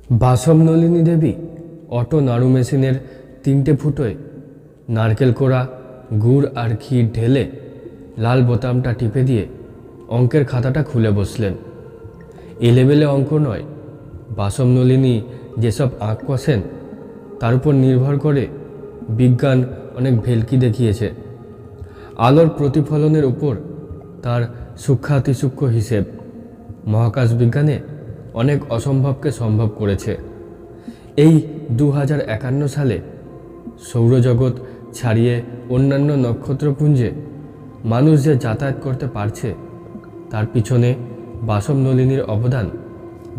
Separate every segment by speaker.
Speaker 1: বাসমনলিনী দেবী auto নাড়ু মেশিনের 3টে ফুটোয় নারকেল কোড়া, গুড় আর ক্ষীর ঢেলে লাল বোতামটা টিপে দিয়ে অঙ্কের খাতাটা খুলে বসলেন। এলেবেলে অঙ্ক নয়, বাসমনলিনী যেসব আঁক কষেন তার উপর নির্ভর করে বিজ্ঞান অনেক ভেলকি দেখিয়েছে। আলোর প্রতিফলনের উপর তার সূক্ষ্মাতিসূক্ষ্ম হিসেব মহাকাশ বিজ্ঞানে অনেক অসম্ভবকে সম্ভব করেছে। এই 2051 সালে সৌরজগৎ ছাড়িয়ে অন্যান্য নক্ষত্রপুঞ্জে মানুষ যে যাতায়াত করতে পারছে তার পিছনে বাসমনলিনীর অবদান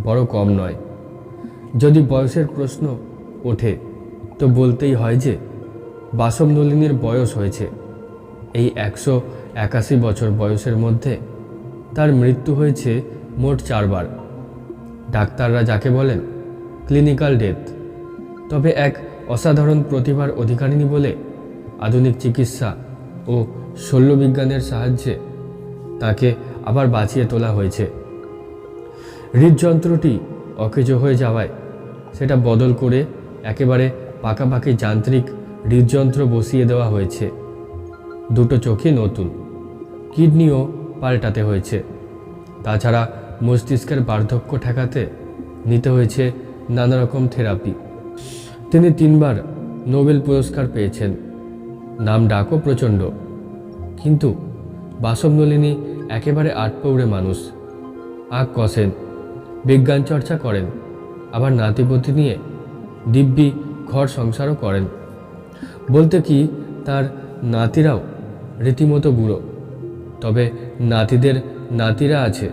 Speaker 1: বড় কম নয়। যদি বয়সের প্রশ্ন ওঠে তো বলতেই হয় যে বাসমনলিনীর বয়স হয়েছে। এই 181 বছর বয়সের মধ্যে তার মৃত্যু হয়েছে মোট 4 বার। ডাক্তাররা যাকে বলেন ক্লিনিক্যাল ডেথ। তবে এক অসাধারণ প্রতিভার অধিকারিণী বলে আধুনিক চিকিৎসা ও শল্যবিজ্ঞানের সাহায্যে তাকে আবার বাঁচিয়ে তোলা হয়েছে। হৃদযন্ত্রটি অকেজ হয়ে যাওয়ায় সেটা বদল করে একেবারে পাকাপাকি যান্ত্রিক হৃদযন্ত্র বসিয়ে দেওয়া হয়েছে। 2টো চোখই নতুন, কিডনিও পাল্টাতে হয়েছে। তাছাড়া মস্তিষ্কের বার্ধক্য ঠেকাতে নিতে হয়েছে নানা রকম থেরাপি। তিনি 3 বার নোবেল পুরস্কার পেয়েছেন, নাম ডাকও প্রচণ্ড। কিন্তু বাসমনলিনী একেবারে আটপৌড়ে মানুষ। আঁক কষেন, বিজ্ঞান চর্চা করেন, আবার নাতিপতি নিয়ে দিব্যি ঘর সংসারও করেন। বলতে কি তার নাতিরাও রীতিমতো বুড়ো। তবে নাতিদের নাতিরা আছে,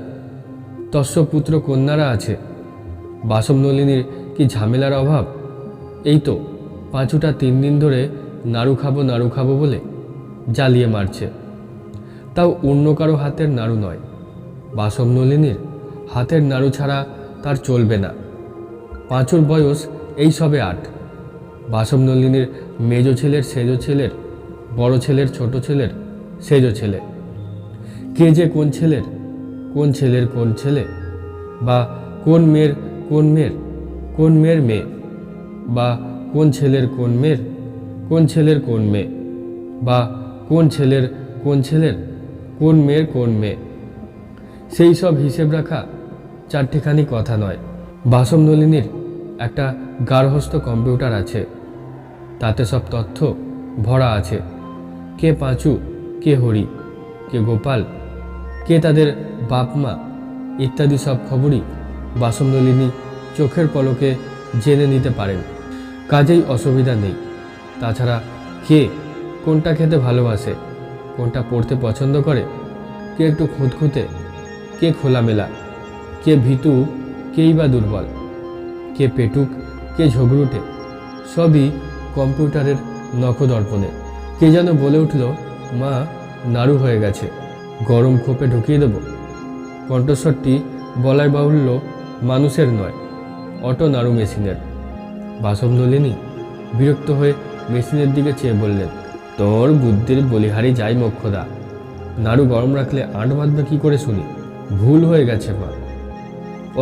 Speaker 1: তস্যপুত্র কন্যারা আছে। বাসমনলিনীর কি ঝামেলার অভাব! এই তো পাঁচুটা 3 দিন ধরে নাড়ু খাবো বলে জ্বালিয়ে মারছে। তাও অন্য কারো হাতের নাড়ু নয়, বাসমনলিনীর হাতের নাড়ু ছাড়া তার চলবে না। পাঁচুর বয়স এই সবে 8। বাসমনলিনীর মেজ ছেলের সেজো ছেলের, বড় ছেলের ছোট ছেলের সেজো ছেলে। কে যে কোন ছেলের কোন ছেলে, বা কোন মেয়ের মেয়ে, বা কোন ছেলের কোন মেয়ে, বা কোন ছেলের কোন মেয়ে, সেই সব হিসেব রাখা 4টেখানি কথা নয়। বাসমনলিনীর একটা গার্হস্থ্য কম্পিউটার আছে, তাতে সব তথ্য ভরা আছে। কে পাঁচু, কে হরি, কে গোপাল, কে তাদের বাপ মা ইত্যাদি সব খবরই বাসমনলিনী চোখের পলকে জেনে নিতে পারেন। কাজেই অসুবিধা নেই। তাছাড়া কে কোনটা খেতে ভালোবাসে, কোনটা পড়তে পছন্দ করে, কে একটু খুঁতখুঁতে, কে খোলামেলা, কে ভীতু, কেই বা দুর্বল, কে পেটুক, কে ঝগড়ুটে, সবই কম্পিউটারের নখদর্পণে। কে যেন বলে উঠল, মা নাড়ু হয়ে গেছে, গরম খোপে ঢুকিয়ে দেব। কণ্ঠস্বরটি বলায় বাহুল্য মানুষের নয়, অটো নাড়ু মেশিনের। বাসমনলিনী বিরক্ত হয়ে মেশিনের দিকে চেয়ে বললেন, তোর বুদ্ধির বলিহারি যাই মোক্ষদা, নাড়ু গরম রাখলে আঁট বাঁধবে কী করে শুনি? ভুল হয়ে গেছে মা।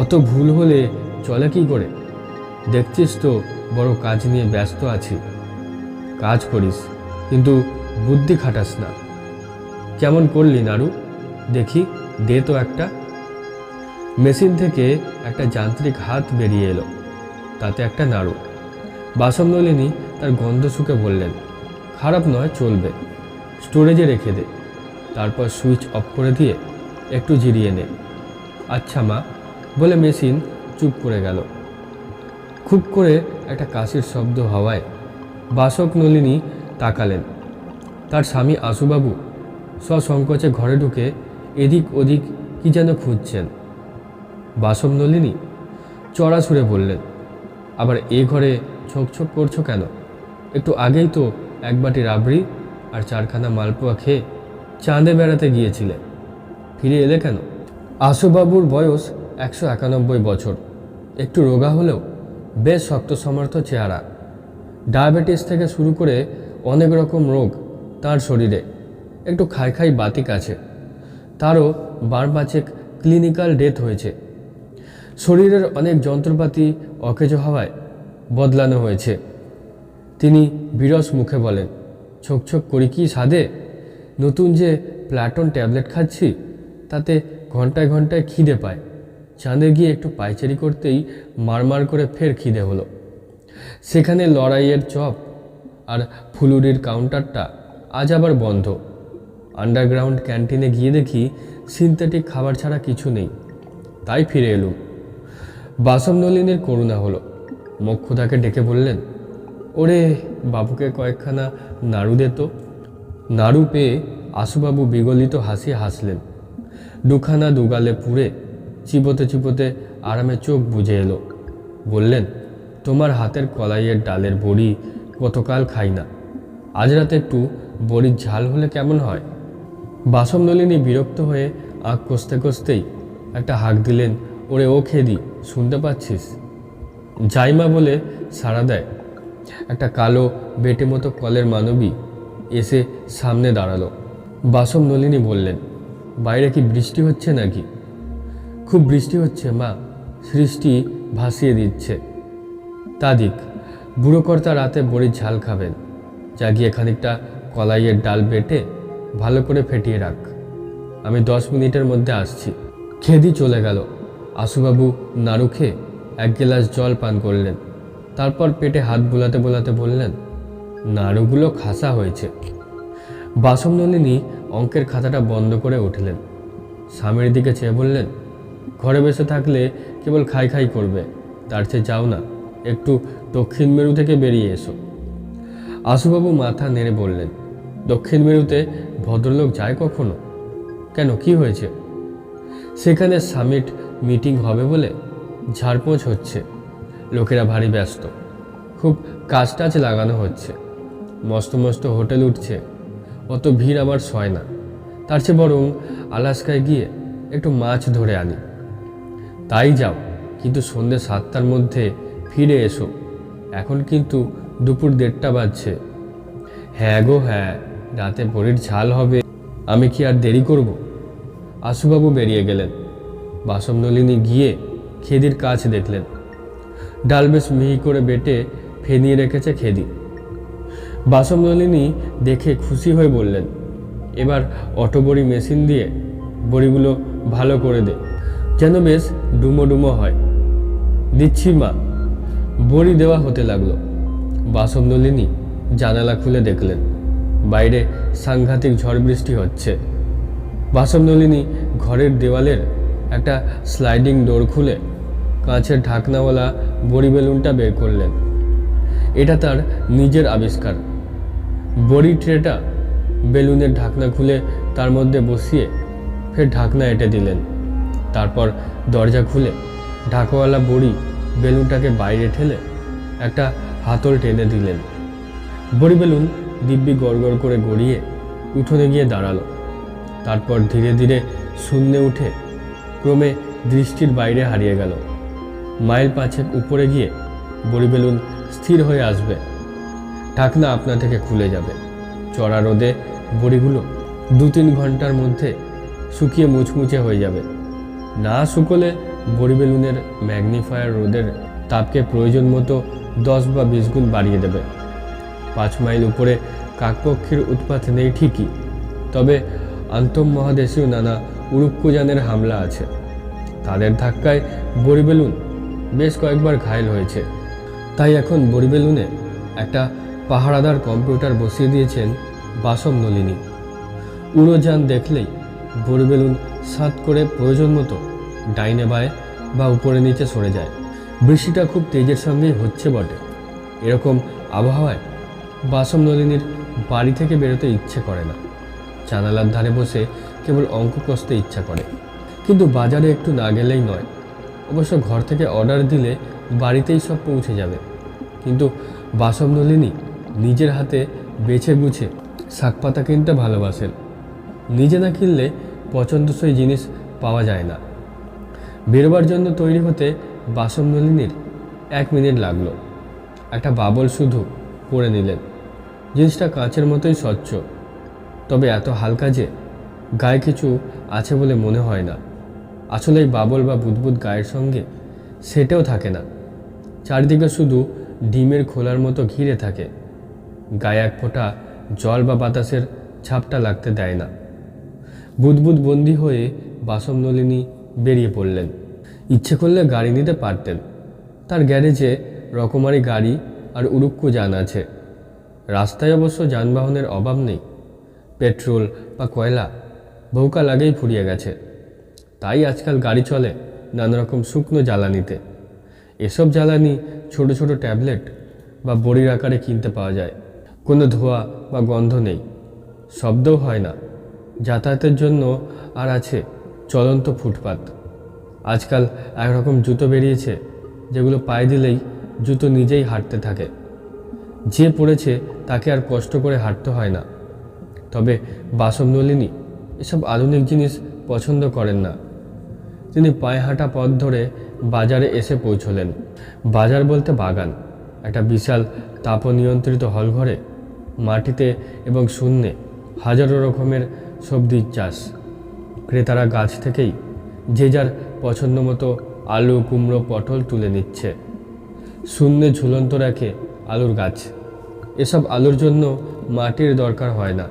Speaker 1: অত ভুল হলে চলে কি করে? দেখছিস তো বড় কাজ নিয়ে ব্যস্ত আছি। কাজ করিস কিন্তু বুদ্ধি খাটাস না। কেমন করলি নাড়ু দেখি, দে তো একটা। মেশিন থেকে একটা যান্ত্রিক হাত বেরিয়ে এলো, তাতে একটা নাড়ু। বাসমনলিনী তার গন্ধ শুকে বললেন, খারাপ নয়, চলবে, স্টোরেজে রেখে দে, তারপর সুইচ অফ করে দিয়ে একটু জিরিয়ে নে। আচ্ছা মা বলে মেশিন চুপ করে গেল। খুব করে একটা কাশির শব্দ হওয়ায় বাসমনলিনী তাকালেন। তার স্বামী আশুবাবু সসংকোচে ঘরে ঢুকে এদিক ওদিক কি যেন খুঁজছেন। বাসমনলিনী চড়া সুরে বললেন, আবার এ ঘরে ছোক করছো কেন? একটু আগেই তো 1 বাটি রাবড়ি আর 4খানা মালপোয়া খেয়ে চাঁদে বেড়াতে গিয়েছিলে, ফিরে এলে কেন? আশুবাবুর বয়স 191 বছর। একটু রোগা হলেও বেশ শক্ত সমর্থ চেহারা। ডায়াবেটিস থেকে শুরু করে অনেক রকম রোগ তার শরীরে। একটু খাই বাতিক আছে। তারও 12 ক্লিনিক্যাল ডেথ হয়েছে। শরীরের অনেক যন্ত্রপাতি অকেজো হওয়ায় বদলানো হয়েছে। তিনি বিরস মুখে বলেন, ছোক ছোক করি কি সাদে, নতুন যে প্ল্যাটন ট্যাবলেট খাচ্ছি তাতে ঘন্টায় ঘন্টায় খিদে পায়। চাঁদে গিয়ে একটু পায়চারি করতেই মারমার করে ফের খিদে হলো। সেখানে লড়াইয়ের চপ আর ফুলুরির কাউন্টারটা আজ আবার বন্ধ। আন্ডারগ্রাউন্ড ক্যান্টিনে গিয়ে দেখি সিনথেটিক খাবার ছাড়া কিছু নেই। তাই ফিরে এলুম। বাসম নলিনীর করুণা হলো। মোক্ষদাকে ডেকে বললেন, ওরে বাবুকে কয়েকখানা নাড়ু দে তো। নাড়ু পেয়ে আশুবাবু বিগলিত হাসি হাসলেন। দুখানা দুগালে পুড়ে চিবোতে চিবোতে আরামে চোখ বুজে এলো। বললেন, তোমার হাতের কলাইয়ের ডালের বড়ি গতকাল খাই না, আজ রাতে একটু বড়ির ঝাল হলে কেমন হয়? বাসম নলিনী বিরক্ত হয়ে আঁক কষতে কষতেই একটা হাঁক দিলেন, ওরে ও খেদি, শুনতে পাচ্ছিস? জাইমা বলে সাড়া দেয়। একটা কালো বেটে মতো কলের মানবী এসে সামনে দাঁড়ালো। বাসম নলিনী বললেন, বাইরে কি বৃষ্টি হচ্ছে নাকি? খুব বৃষ্টি হচ্ছে মা, সৃষ্টি ভাসিয়ে দিচ্ছে। তা দিক, বুড়োকর্তা রাতে বড়ির ঝাল খাবেন, যা গিয়ে খানিকটা কলাইয়ের ডাল বেটে ভালো করে ফেটিয়ে রাখ, আমি 10 মিনিটের মধ্যে আসছি। খেদি চলে গেল। আশুবাবু নাড়ু খেয়ে 1 গ্লাস জল পান করলেন। তারপর পেটে হাত বোলাতে বোলাতে বললেন, নাড়ুগুলো খাসা হয়েছে। বাসম নলিনী অঙ্কের খাতাটা বন্ধ করে উঠলেন। স্বামীর দিকে চেয়ে বললেন, ঘরে বসে থাকলে কেবল খাই খাই করবে, তার চেয়ে যাও না, একটু দক্ষিণ মেরু থেকে বেরিয়ে এসো। আশুবাবু মাথা নেড়ে বললেন, দক্ষিণ মেরুতে ভদ্রলোক যায় কখনো? কেন, কি হয়েছে? সেখানে সামিট মিটিং হবে বলে ঝাড়পোঁছ হচ্ছে, লোকেরা ভারী ব্যস্ত, খুব কাজ টাজ লাগানো হচ্ছে, মস্ত মস্ত হোটেল উঠছে, অত ভিড় আমার সয় না, তার চেয়ে বরং আলাস্কায় গিয়ে একটু মাছ ধরে আনি। তাই যাও, কিন্তু সন্ধ্যে 7টার মধ্যে ফিরে এসো। এখন কিন্তু দুপুর 1:30 বাজছে। হ্যাঁ গো হ্যাঁ, রাতে বড়ির ঝাল হবে, আমি কি আর দেরি করব? আশুবাবু বেরিয়ে গেলেন। বাসম নলিনী গিয়ে খেদির কাজ দেখলেন। ডাল বেশ মিহি করে বেটে ফেনিয়ে রেখেছে খেদি। বাসম নলিনী দেখে খুশি হয়ে বললেন, এবার অটো বড়ি মেশিন দিয়ে বড়িগুলো ভালো করে দে, যেন বেশ ডুমো ডুমো হয়। দিচ্ছি মা। বড়ি দেওয়া হতে লাগলো। বাসম নলিনী জানালা খুলে দেখলেন বাইরে সাংঘাতিক ঝড় বৃষ্টি হচ্ছে। বাসম নলিনী ঘরের দেওয়ালের একটা স্লাইডিং ডোর খুলে কাঁচের ঢাকনাওয়ালা বড়ি বেলুনটা বের করলেন। এটা তার নিজের আবিষ্কার। বড়ি ট্রেটা বেলুনের ঢাকনা খুলে তার মধ্যে বসিয়ে ফের ঢাকনা এঁটে দিলেন। তারপর দরজা খুলে ঢাকাওয়ালা বড়ি বেলুনটাকে বাইরে ঠেলে একটা হাতল টেনে দিলেন। বড়ি বেলুন দিব্যি গড়গড় করে গড়িয়ে উঠোনে গিয়ে দাঁড়ালো। তারপর ধীরে ধীরে শূন্যে উঠে ক্রমে দৃষ্টির বাইরে হারিয়ে গেল। মাইল 5 উপরে গিয়ে বড়ি বেলুন স্থির হয়ে আসবে, ঢাকনা আপনা থেকে খুলে যাবে। চড়া রোদে বড়িগুলো 2-3 ঘন্টার মধ্যে শুকিয়ে মুচমুচে হয়ে যাবে। না শুকোলে বড়ি বেলুনের ম্যাগনিফায়ার রোদের তাপকে প্রয়োজন মতো 10 বা 20 গুণ বাড়িয়ে দেবে। 5 মাইল উপরে কাকপক্ষীর উৎপাত নেই ঠিকই, তবে আন্তঃমহাদেশীয় নানা উড়ুক্কুযানের হামলা আছে। তাদের ধাক্কায় বড়ি বেলুন বেশ কয়েকবার ঘায়েল হয়েছে। তাই এখন বড়ি বেলুনে একটা পাহারাদার কম্পিউটার বসিয়ে দিয়েছেন বাসম নলিনী। উড়োযান দেখলেই বড়ি বেলুন সাত করে প্রয়োজন মতো ডাইনে বায়ে বা উপরে নিচে সরে যায়। বৃষ্টিটা খুব তেজের সঙ্গেই হচ্ছে বটে। এরকম আবহাওয়ায় বাসম নলিনীর বাড়ি থেকে বেরোতে ইচ্ছে করে না। জানালার ধারে বসে কেবল অঙ্ক কষতে ইচ্ছা করে, কিন্তু বাজারে একটু না গেলেই নয়। অবশ্য ঘর থেকে অর্ডার দিলে বাড়িতেই সব পৌঁছে যাবে, কিন্তু বাসম নলিনী নিজের হাতে বেছে গুছে শাকপাতা কিনতে ভালোবাসেন। নিজে না কিনলে পছন্দসই জিনিস পাওয়া যায় না। বেরোবার জন্য তৈরি হতে বাসম নলিনীর 1 মিনিট লাগলো। একটা বাবল শুধু পরে নিলেন। জিনিসটা কাঁচের মতোই স্বচ্ছ, তবে এত হালকা যে গায়ে কিছু আছে বলে মনে হয় না। আসলে এই বাবল বা বুদবুদ গায়ের সঙ্গে সেটাও থাকে না। চারিদিকে শুধু ডিমের খোলার মতো ঘিরে থাকে। গায়ে এক ফোঁটা জল বা বাতাসের ছাপটা লাগতে দেয় না। বুদবুদ বন্দি হয়ে বাসব নলিনী বেরিয়ে পড়লেন। ইচ্ছে করলে গাড়ি নিতে পারতেন। তার গ্যারেজে রকমারি গাড়ি আর উড়ুক্কু যান আছে। রাস্তায় অবশ্য যানবাহনের অভাব নেই। পেট্রোল বা কয়লা বহুকাল আগেই ফুরিয়ে গেছে। তাই আজকাল গাড়ি চলে নানা রকম শুকনো জ্বালানিতে। এসব জ্বালানি ছোট ছোট ট্যাবলেট বা বড়ির আকারে কিনতে পাওয়া যায়। কোনো ধোঁয়া বা গন্ধ নেই, শব্দও হয় না। যাতায়াতের জন্য আর আছে চলন্ত ফুটপাত। আজকাল একরকম জুতো বেরিয়েছে যেগুলো পায়ে দিলেই জুতো নিজেই হাঁটতে থাকে। যে পড়েছে তাকে আর কষ্ট করে হাঁটতে হয় না। তবে বাসব নলিনী এসব আধুনিক জিনিস পছন্দ করেন না। তিনি পায়ে হাঁটা পথ ধরে বাজারে এসে পৌঁছলেন। বাজার বলতে বাগান, একটা বিশাল তাপনিয়ন্ত্রিত হলঘরে মাটিতে এবং শূন্যে হাজারো রকমের সবজির চাষ। ক্রেতারা গাছ থেকেই যে যার পছন্দ মতো আলু, কুমড়ো, পটল তুলে নিচ্ছে। শূন্যে ঝুলন্ত রাখে আলুর গাছ। এসব আলুর জন্য মাটির দরকার হয় না।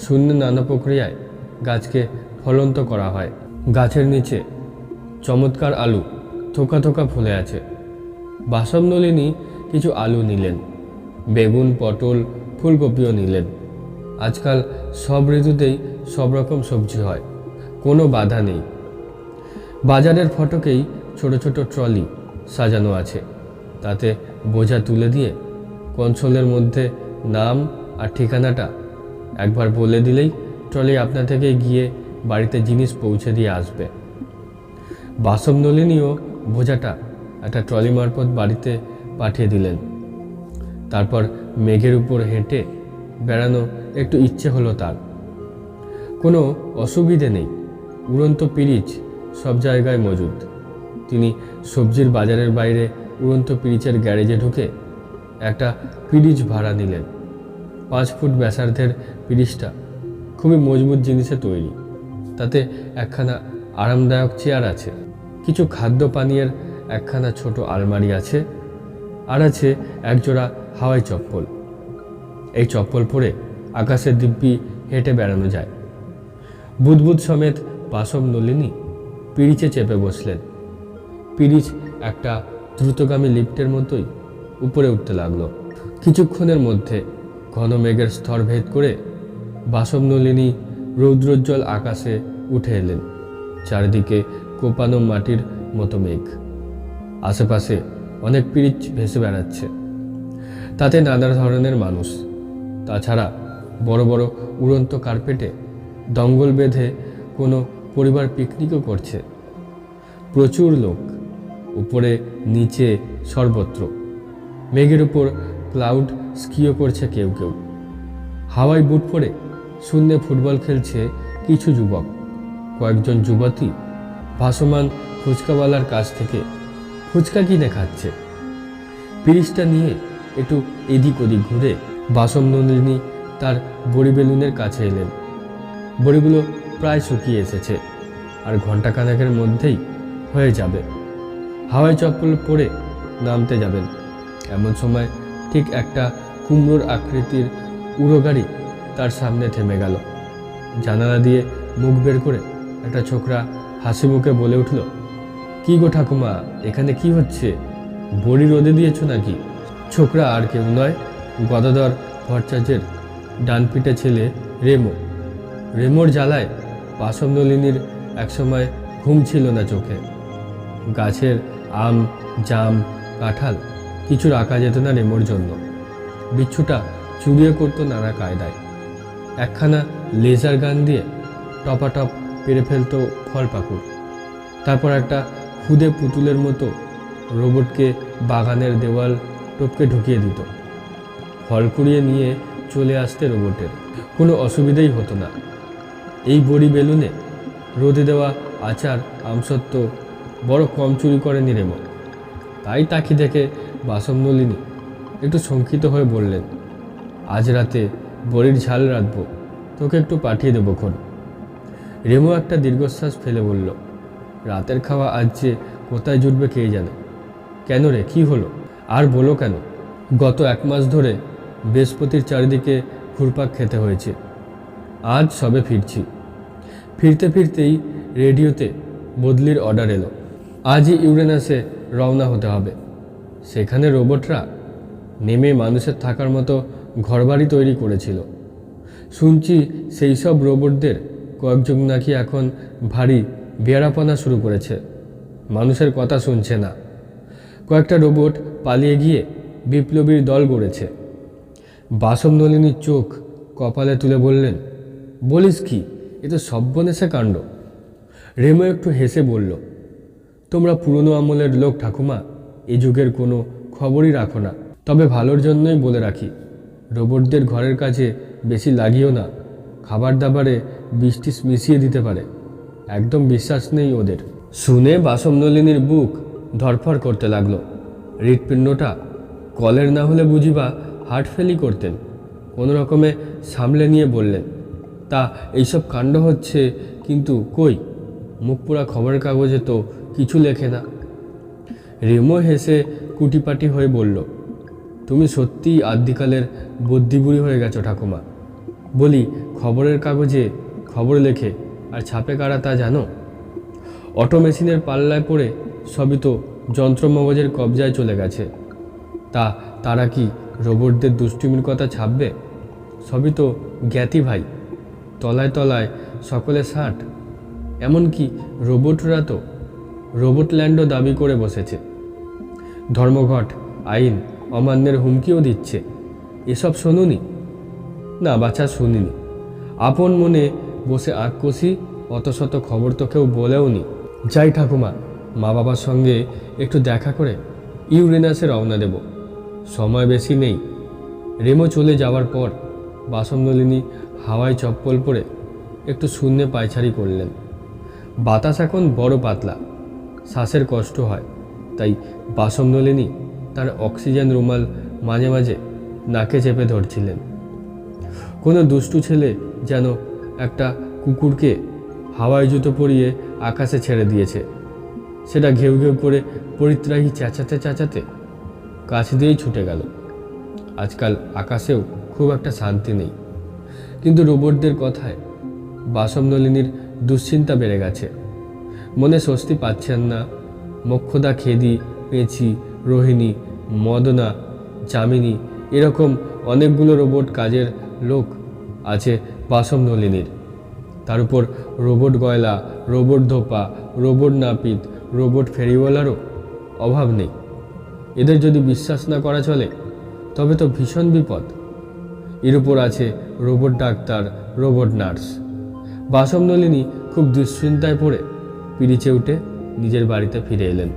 Speaker 1: শূন্যে নানা প্রক্রিয়ায় গাছকে ফলন্ত করা হয়। গাছের নিচে চমৎকার আলু থোকা থোকা ফুলে আছে। বাসব নলিনী কিছু আলু নিলেন, বেগুন, পটল, ফুলকপিও নিলেন। আজকাল সব ঋতুতেই সব রকম সবজি হয়, কোনো বাধা নেই। বাজারের ফটকেই ছোট ছোট ট্রলি সাজানো আছে। তাতে বোঝা তুলে দিয়ে কনসোলের মধ্যে নাম আর ঠিকানাটা একবার বলে দিলেই ট্রলি আপনা থেকে গিয়ে বাড়িতে জিনিস পৌঁছে দিয়ে আসবে। বাসব নলিনীও বোঝাটা একটা ট্রলি মারফত বাড়িতে পাঠিয়ে দিলেন। তারপর মেঘের উপর হেঁটে বেড়ানো একটু ইচ্ছে হলো তার। কোনো অসুবিধে নেই, উড়ন্ত পিরিচ সব জায়গায় মজুদ। তিনি সবজির বাজারের বাইরে উড়ন্ত পিরিচের গ্যারেজে ঢুকে একটা পিরিচ ভাড়া নিলেন। 5 ফুট ব্যাসার্ধের পিরিচটা খুবই মজবুত জিনিসে তৈরি। তাতে একখানা আরামদায়ক চেয়ার আছে, কিছু খাদ্য পানীয়ের একখানা ছোট আলমারি আছে, আর আছে একজোড়া হাওয়াই চপ্পল। এই চপ্পল পরে আকাশের দিব্যি হেঁটে বেড়ানো যায়। বুদবুদ সমেত বাসব নলিনী পিরিচে চেপে বসলেন। পিরিচ একটা দ্রুতগামী লিফটের মতোই উপরে উঠতে লাগলো। কিছুক্ষণের মধ্যে ঘন মেঘের স্তর ভেদ করে বাসব নলিনী রৌদ্রোজ্জ্বল আকাশে উঠে এলেন। চারিদিকে কোপানো মাটির মতো মেঘ। আশেপাশে অনেক পিরিচ ভেসে বেড়াচ্ছে, তাতে নানা ধরনের মানুষ। তাছাড়া বড় বড় উড়ন্ত কার্পেটে দঙ্গল বেঁধে কোনো পরিবার পিকনিকও করছে। প্রচুর লোক, উপরে নিচে সর্বত্র। মেঘের উপর ক্লাউড স্কিও করছে কেউ কেউ। হাওয়াই বুট পরে শূন্যে ফুটবল খেলছে কিছু যুবক। কয়েকজন যুবতী ভাসমান ফুচকাওয়ালার কাছ থেকে ফুচকা কিনে খাচ্ছে। পিরিচটা নিয়ে একটু এদিক ওদিক ঘুরে বাসব নলিনী তার বড়ি বেলুনের কাছে এলেন। বড়িগুলো প্রায় শুকিয়ে এসেছে, আর ঘণ্টাখানেকের মধ্যেই হয়ে যাবে। হাওয়াই চপ্পল পরে নামতে যাবেন, এমন সময় ঠিক একটা কুমড়োর আকৃতির উড়ো গাড়ি তার সামনে থেমে গেল। জানালা দিয়ে মুখ বের করে একটা ছোকরা হাসি মুখে বলে উঠল, কি গো ঠাকুমা, এখানে কি হচ্ছে? বড়ি রোদে দিয়েছ নাকি? ছোকরা আর কেউ নয়, গদাধর ভট্টাচার্যের ডানপিটে ছেলে রেমো। রেমোর জ্বালায় বাসব নলিনীর একসময় ঘুম ছিল না চোখে। গাছের আম, জাম, কাঁঠাল কিছু রাখা যেত না রেমোর জন্য। বিচ্ছুটা চুরিয়ে করতো নানা কায়দায়। একখানা লেজার গান দিয়ে টপাটপ পেরে ফেলতো ফল পাকুড়। তারপর একটা খুদে পুতুলের মতো রোবটকে বাগানের দেওয়াল টপকে ঢুকিয়ে দিত। ফল কুড়িয়ে নিয়ে চলে আসতে রোবটের কোনো অসুবিধাই হতো না। এই বড়ি বেলুনে রোদে দেওয়া আচার, আমসত্ত্ব বড় কম চুরি করেনি রেমো। তাই তাকি দেখে বাসব নলিনী একটু শঙ্কিত হয়ে বললেন, আজ রাতে বড়ির ঝাল রাঁধবো, তোকে একটু পাঠিয়ে দেবো খন। রেমো একটা দীর্ঘশ্বাস ফেলে বলল, রাতের খাওয়া আজ যে কোথায় জুটবে কে জানে। কেন রে, কি হলো? আর বলো কেন, গত 1 মাস ধরে বৃহস্পতির চারিদিকে ঘুরপাক খেতে হয়েছে। আজ সবে ফিরছি। ফিরতে ফিরতেই রেডিওতে বদলির অর্ডার এলো। আজই ইউরেনাসে রওনা হতে হবে। সেখানে রোবটরা নেমে মানুষের থাকার মতো ঘরবাড়ি তৈরি করেছিল। শুনছি সেই সব রোবটদের কয়েকজন নাকি এখন ভারী বেয়ারাপনা শুরু করেছে, মানুষের কথা শুনছে না। কয়েকটা রোবট পালিয়ে গিয়ে বিপ্লবীর দল গড়েছে। বাসবনলিনীর চোখ কপালে তুলে বললেন, বলিস কি, এ তো সর্বনেশে কাণ্ড। রেমো একটু হেসে বলল, তোমরা পুরনো আমলের লোক ঠাকুমা, এ যুগের কোনো খবরই রাখো না। তবে ভালোর জন্যই বলে রাখি, রোবটদের ঘরের কাছে বেশি লাগিও না। খাবার দাবারে বৃষ্টি মিশিয়ে দিতে পারে, একদম বিশ্বাস নেই ওদের। শুনে বাসবনলিনীর বুক ধরফর করতে লাগলো। হৃৎপিণ্ডটা কলের না হলে বুঝিবা হার্ট ফেলই করতেন। কোনো রকমে সামলে নিয়ে বললেন, তা এইসব কাণ্ড হচ্ছে, কিন্তু কই, মুখ পোড়া খবরের কাগজে তো কিছু লেখে না। রেমো হেসে কুটিপাটি হয়ে বলল, তুমি সত্যিই আদ্যিকালের বুদ্ধিবুড়ি হয়ে গেছো ঠাকুমা। বলি, খবরের কাগজে খবর লেখে আর ছাপে কারা তা জানো? অটো মেশিনের পাল্লায় পড়ে সবই তো যন্ত্রমগজের কবজায় চলে গেছে। তারা কি রোবটদের দুষ্টুমির কথা ছাপবে? সবই তো জ্ঞাতি ভাই, তলায় তলায় সকলে ষাট। এমনকি রোবটরা তো রোবটল্যান্ডও দাবি করে বসেছে। ধর্মঘট, আইন অমান্যের হুমকিও দিচ্ছে। এসব শোনুনি? না বাছা, শুনিনি। আপন মনে বসে আঁক কষি, অত শত খবর তো কেউ বলেও নি। যাই ঠাকুমা, মা বাবার সঙ্গে একটু দেখা করে ইউরেনাসে রওনা দেব। সময় বেশি নেই। রেমো চলে যাওয়ার পর বাসবনলিনী হাওয়ায় চপ্পল পরে একটু শূন্যে পায়চারি করলেন। বাতাস এখন বড় পাতলা, শ্বাসের কষ্ট হয়। তাই বাসবনলিনী তার অক্সিজেন রুমাল মাঝে মাঝে নাকে চেপে ধরছিলেন। কোনো দুষ্টু ছেলে যেন একটা কুকুরকে হাওয়ায় জুতো পরিয়ে আকাশে ছেড়ে দিয়েছে। সেটা ঘেউ ঘেউ করে পরিত্রাহী চেঁচাতে চেঁচাতে কাছ দিয়েই ছুটে গেল। আজকাল আকাশেও খুব একটা শান্তি নেই। কিন্তু রোবটদের কথায় বাসবনলিনীর দুশ্চিন্তা বেড়ে গেছে। মনে স্বস্তি পাচ্ছেন না। মোক্ষদা, খেদি, পেঁচি, রোহিণী, মদনা, যামিনী, এরকম অনেকগুলো রোবট কাজের লোক আছে বাসবনলিনীর। তার উপর রোবট গয়লা, রোবট ধোপা, রোবট নাপিত, রোবট ফেরিওয়ালারও অভাব নেই। এদের যদি বিশ্বাস না করা চলে তবে তো ভীষণ বিপদ। এর উপর আছে রোবট ডাক্তার, রোবট নার্স। বাসবনলিনী খুব দুশ্চিন্তায় পড়ে পিরিচে উঠে নিজের বাড়িতে ফিরে এলেন।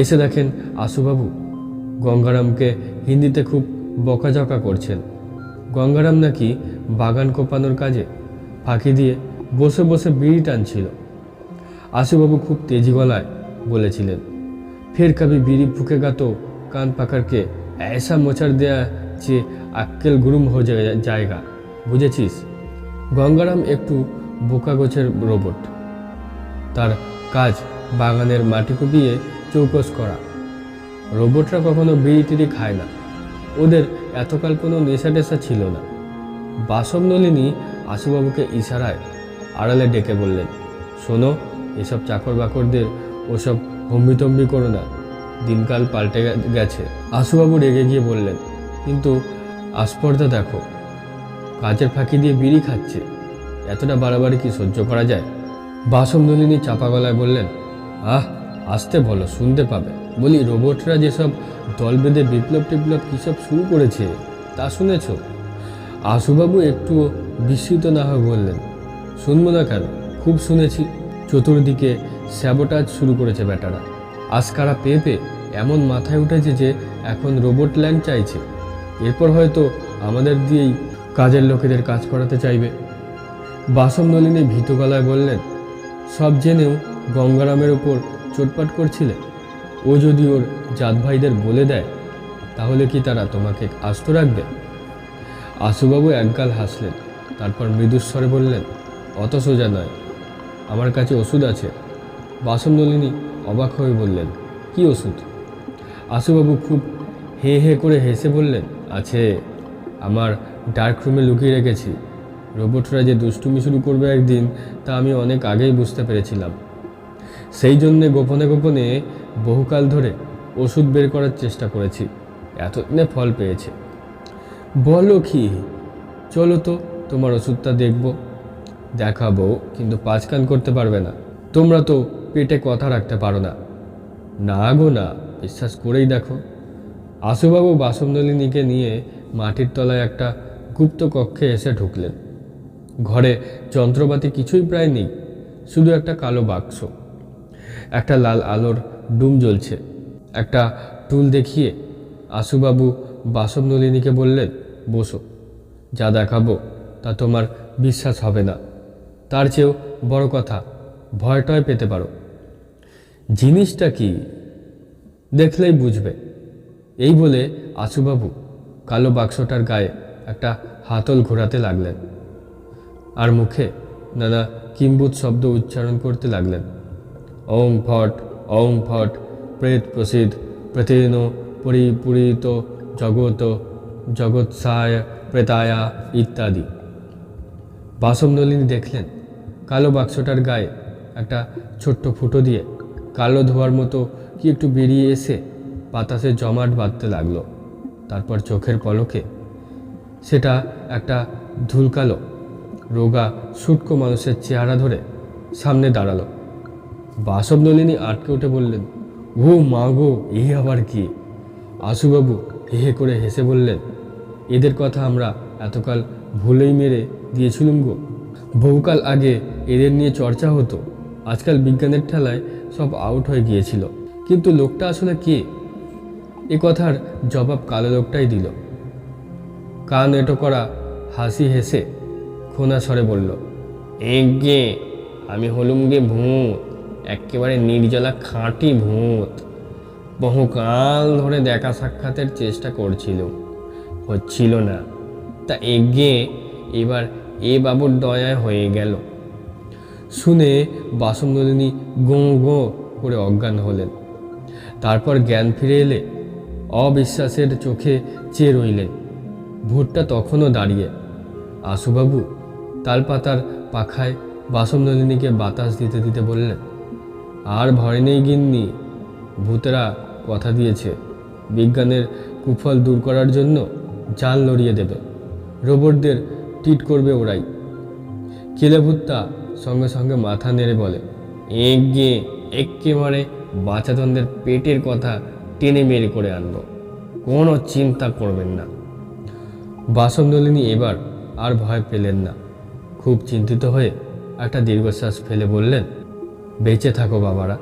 Speaker 1: এসে দেখেন আশুবাবু গঙ্গারামকে হিন্দিতে খুব বকাঝকা করছেন। গঙ্গারাম নাকি বাগান কোপানোর কাজে ফাঁকি দিয়ে বসে বসে বিড়ি টানছিল। আশুবাবু খুব তেজি গলায় বলেছিলেন, ফের কবি বিড়ি ফুকেগা তো কান পাকারকে ऐसा मोचड़ দেয়া যে আক্কেল গুরুম হয়ে যায়গা, বুঝেছিস? গঙ্গারাম একটু বোকা গোছের রোবট। তার কাজ বাগানের মাটি কুপিয়ে চৌকস করা। রোবটরা কখনো বিড়ি টিড়ি খায় না। ওদের এতকাল কোনো নেশা টেশা ছিল না। বাসবনলিনী আশুবাবুকে ইশারায় আড়ালে ডেকে বললেন, শোনো, এসব চাকর বাকরদের ওসব হম্বিতম্বি করো না, দিনকাল পাল্টে গেছে। আশুবাবু রেগে গিয়ে বললেন, কিন্তু আস্পর্ধা দেখো, কাজের ফাঁকি দিয়ে বিড়ি খাচ্ছে, এতটা বাড়াবাড়ি কি সহ্য করা যায়? বাসবনলিনী চাপা গলায় বললেন, আসতে বলো, শুনতে পাবে। বলি, রোবটরা যেসব দল বেঁধে বিপ্লব টিপ্লব কিসব শুরু করেছে তা শুনেছ? আশুবাবু একটু বিস্মিত না হয়ে বললেন, শুনবো না কেন, খুব শুনেছি। চতুর্দিকে স্যাবোটাজ শুরু করেছে বেটারা। আজকারা পেয়ে পেয়ে এমন মাথায় উঠেছে যে এখন রোবট ল্যান্ড চাইছে। এরপর হয়তো আমাদের দিয়েই কাজের লোকেদের কাজ করাতে চাইবে। বাসবনলিনী ভীত গলায় বললেন, সব জেনেও গঙ্গারামের ওপর চোটপাট করছিলে? ও যদি ওর জাত ভাইদের বলে দেয় তাহলে কি তারা তোমাকে আস্ত রাখবে? আশুবাবু একগাল হাসলেন, তারপর মৃদুস্বরে বললেন, অত সোজা নয়, আমার কাছে ওষুধ আছে। বাসবনলিনী অবাক হয়ে বললেন, কি ওষুধ? আশুবাবু খুব হে হে করে হেসে বললেন, আছে, আমার ডার্ক রুমে লুকিয়ে রেখেছি। রোবটরা যে দুষ্টুমি শুরু করবে একদিন, তা আমি অনেক আগেই বুঝতে পেরেছিলাম। সেই জন্যে গোপনে গোপনে বহুকাল ধরে ওষুধ বের করার চেষ্টা করেছি। এতদিনে ফল পেয়েছে। বলো কি? চলো তো, তোমার ওষুধটা দেখব। দেখাবো, কিন্তু পাঁচ কান করতে পারবে না। তোমরা তো পেটে কথা রাখতে পারো না। না গো না, বিশ্বাস করেই দেখো। আশুবাবু বাসনদলিনীকে নিয়ে মাটির তলায় একটা গুপ্ত কক্ষে এসে ঢুকলেন। ঘরে যন্ত্রপাতি কিছুই প্রায় নেই, শুধু একটা কালো বাক্স। একটা লাল আলোর ডুম জ্বলছে। একটা টুল দেখিয়ে আশুবাবু বাসনদলিনীকে বললেন, বসো। যা দেখাবো তা তোমার বিশ্বাস হবে না। তার চেয়েও বড় কথা, ভয়টয় পেতে পারো। জিনিসটা কি দেখলেই বুঝবে। এই বলে আশুবাবু কালো বাক্সটার গায়ে একটা হাতল ঘোরাতে লাগলেন আর মুখে নানা কিম্বুত শব্দ উচ্চারণ করতে লাগলেন। ওং ফট প্রেত প্রসিদ্ধ প্রতিদিন পরিপূরিত জগত জগৎসায় প্রেতায়া ইত্যাদি। বাসনদলিনী দেখলেন কালো বাক্সটার গায়ে একটা ছোট্ট ফুটো দিয়ে কালো ধোয়ার মতো কি একটু বেরিয়ে এসে বাতাসে জমাট বাঁধতে লাগলো। তারপর চোখের পলকে সেটা একটা ধুলকালো রোগা শুটকো মানুষের চেহারা ধরে সামনে দাঁড়ালো। বাসনদলিনী আটকে উঠে বললেন, ও মা গো, এই আবার কি? আশুবাবু হে হে করে হেসে বললেন, এদের কথা আমরা এতকাল ভুলেই মেরে দিয়েছিলুম গো। বহুকাল আগে এদের নিয়ে চর্চা হতো, আজকাল বিজ্ঞানের ঠেলায় সব আউট হয়ে গিয়েছিল। কিন্তু লোকটা আসলে কে? এ কথার জবাব কালো লোকটাই দিল। কান এঁটো করা হাসি হেসে খোনা স্বরে বলল, গে আমি হলুম গে ভূত, একেবারে নির্জলা খাঁটি ভূত। বহুকাল ধরে দেখা সাক্ষাতের চেষ্টা করছিল, হচ্ছিল না। তা এগে এবার এ বাবুর দয়ায় হয়ে গেল। শুনে বাসনদলিনী গোঁ গোঁ করে অজ্ঞান হলেন। তারপর জ্ঞান ফিরে এলে অবিশ্বাসের চোখে চেয়ে রইলেন। ভূতটা তখনও দাঁড়িয়ে। আশুবাবু তালপাতার পাখায় বাসনদলিনীকে বাতাস দিতে দিতে বললেন, আর ভয় নেই গিন্নি, ভূতেরা কথা দিয়েছে বিজ্ঞানের কুফল দূর করার জন্য জাল লড়িয়ে দেবে, রোবটদের টিট করবে ওরাই। কিলেভূতটা সঙ্গে সঙ্গে মাথা নেড়ে বলে, একেবারে বাচ্চাধনদের পেটের কথা টেনে বের করে আনবো, কোনো চিন্তা করবেন না। বাসনদলিনী এবার আর ভয় পেলেন না। খুব চিন্তিত হয়ে একটা দীর্ঘশ্বাস ফেলে বললেন, বেঁচে থাকো বাবারা।